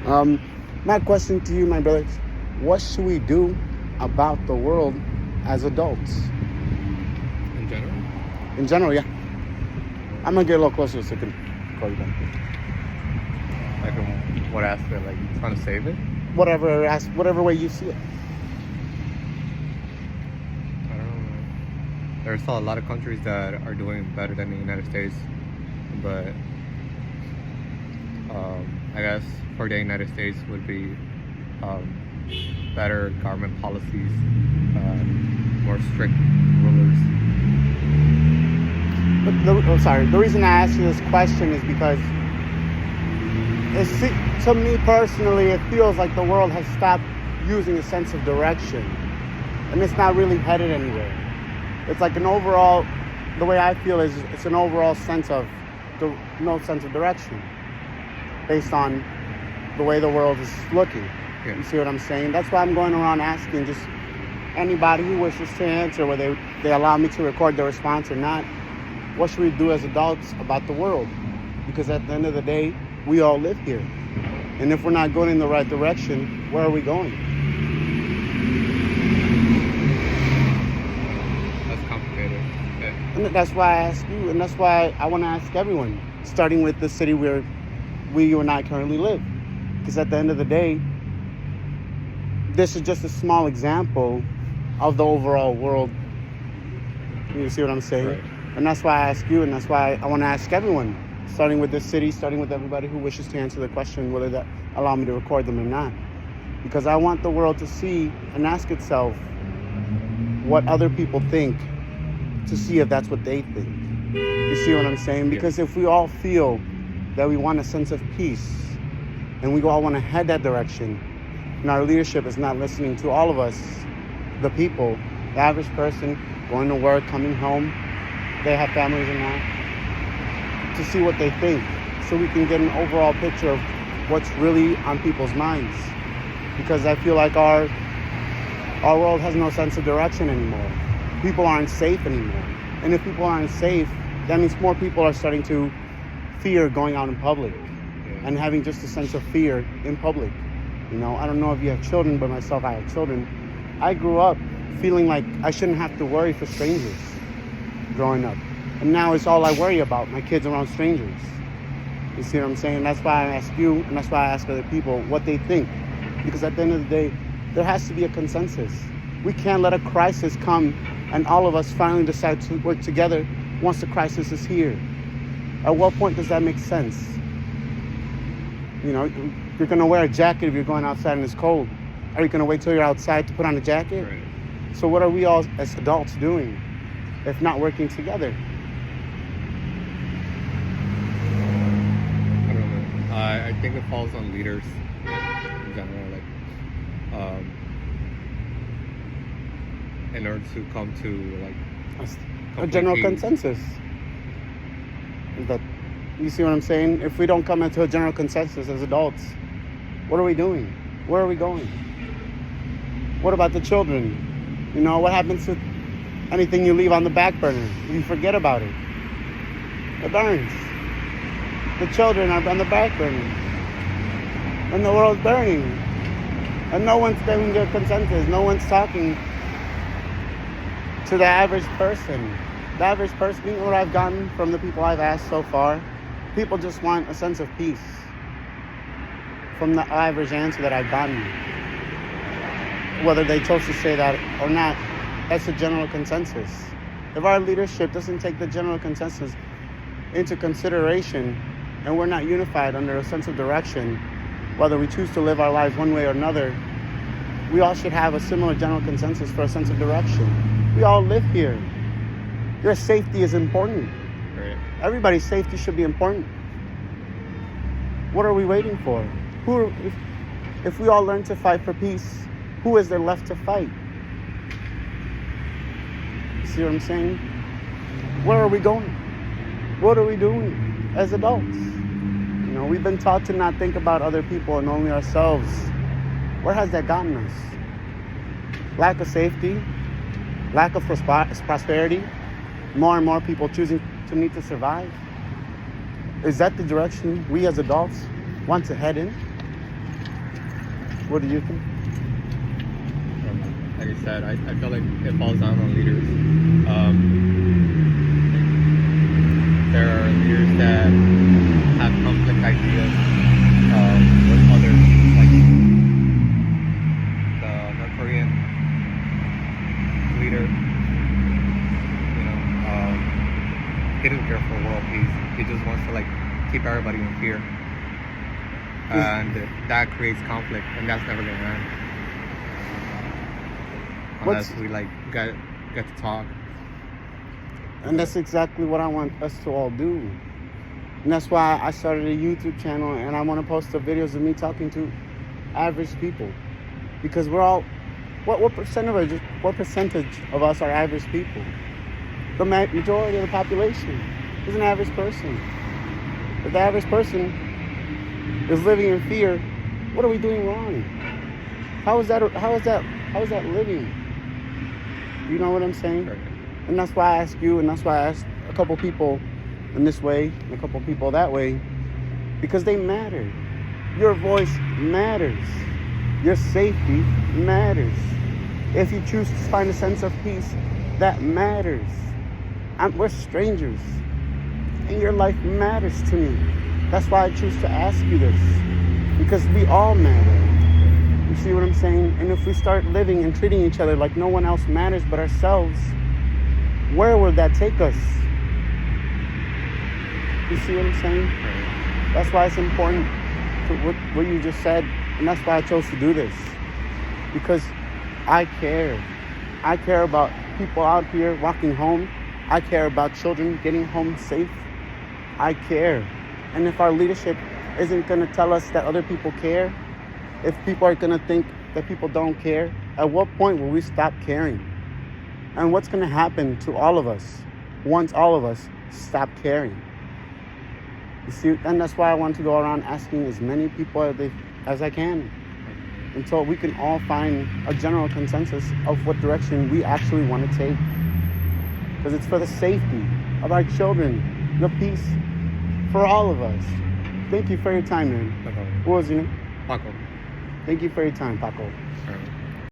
My question to you, my brothers, what should we do about the world as adults? In general? In general, yeah. I'm going to get a little closer so I can call you back. Like, in what aspect? Like, trying to save it? Whatever way you see it. I don't know, man. There's still a lot of countries that are doing better than the United States, but I guess for the United States would be better government policies, more strict rulers. But the reason I ask you this question is because to me personally, it feels like the world has stopped using a sense of direction, and it's not really headed anywhere. It's like an overall, the way I feel is it's an overall sense of no sense of direction based on the way the world is looking. Yeah. You see what I'm saying? That's why I'm going around asking just anybody who wishes to answer, whether they allow me to record their response or not, what should we do as adults about the world? Because at the end of the day, we all live here. And if we're not going in the right direction, where are we going? That's complicated. Yeah. And that's why I ask you, and that's why I want to ask everyone, starting with the city where you and I currently live. Because at the end of the day, this is just a small example of the overall world. You see what I'm saying? Right. And that's why I ask you, and that's why I want to ask everyone, starting with this city, starting with everybody who wishes to answer the question, whether that allow me to record them or not. Because I want the world to see and ask itself what other people think, to see if that's what they think. You see what I'm saying? Because if we all feel that we want a sense of peace, and we all want to head that direction, and our leadership is not listening to all of us, the people, the average person, going to work, coming home, they have families and that, to see what they think, so we can get an overall picture of what's really on people's minds. Because I feel like our world has no sense of direction anymore. People aren't safe anymore. And if people aren't safe, that means more people are starting to fear going out in public and having just a sense of fear in public. You know, I don't know if you have children, but myself, I have children. I grew up feeling like I shouldn't have to worry for strangers growing up. And now it's all I worry about, my kids around strangers. You see what I'm saying? That's why I ask you, and that's why I ask other people what they think. Because at the end of the day, there has to be a consensus. We can't let a crisis come and all of us finally decide to work together once the crisis is here. At what point does that make sense? You know, you're going to wear a jacket if you're going outside and it's cold. Are you going to wait till you're outside to put on a jacket? Right. So what are we all as adults doing if not working together? I don't know. I think it falls on leaders in general, like, in order to come to like A general consensus. Is that, you see what I'm saying? If we don't come into a general consensus as adults, what are we doing? Where are we going? What about the children? You know, what happens to anything you leave on the back burner? You forget about it. It burns. The children are on the back burner. And the world's burning. And no one's giving their consensus. No one's talking to the average person. The average person, you know what I've gotten from the people I've asked so far? People just want a sense of peace from the average answer that I've gotten. Whether they chose to say that or not, that's a general consensus. If our leadership doesn't take the general consensus into consideration and we're not unified under a sense of direction, whether we choose to live our lives one way or another, we all should have a similar general consensus for a sense of direction. We all live here. Your safety is important. Right. Everybody's safety should be important. What are we waiting for? If we all learn to fight for peace, who is there left to fight? You see what I'm saying? Where are we going? What are we doing as adults? You know, we've been taught to not think about other people and only ourselves. Where has that gotten us? Lack of safety, lack of prosperity, more and more people choosing to need to survive. Is that the direction we as adults want to head in? What do you think? Like I said, I feel like it falls down on leaders. There are leaders that have conflict ideas with others, like the North Korean leader. You know, he doesn't care for world peace. He just wants to like keep everybody in fear, and that creates conflict, and that's never gonna end unless we like get to talk. And that's exactly what I want us to all do. And that's why I started a YouTube channel, and I want to post the videos of me talking to average people. Because we're all, what percentage of us are average people? The majority of the population is an average person. If the average person is living in fear, what are we doing wrong? How is that living? You know what I'm saying? Right. And that's why I ask you, and that's why I asked a couple people in this way, and a couple people that way, because they matter. Your voice matters. Your safety matters. If you choose to find a sense of peace, that matters. We're strangers, and your life matters to me. That's why I choose to ask you this, because we all matter. You see what I'm saying? And if we start living and treating each other like no one else matters but ourselves, where will that take us? You see what I'm saying? That's why it's important to what you just said, and that's why I chose to do this. Because I care. I care about people out here walking home. I care about children getting home safe. I care. And if our leadership isn't going to tell us that other people care, if people are going to think that people don't care, at what point will we stop caring? And what's going to happen to all of us once all of us stop caring? You see, and that's why I want to go around asking as many people as I can, until we can all find a general consensus of what direction we actually want to take. Because it's for the safety of our children, the peace for all of us. Thank you for your time, man. No problem. What was your name? Paco. Thank you for your time, Paco. All right.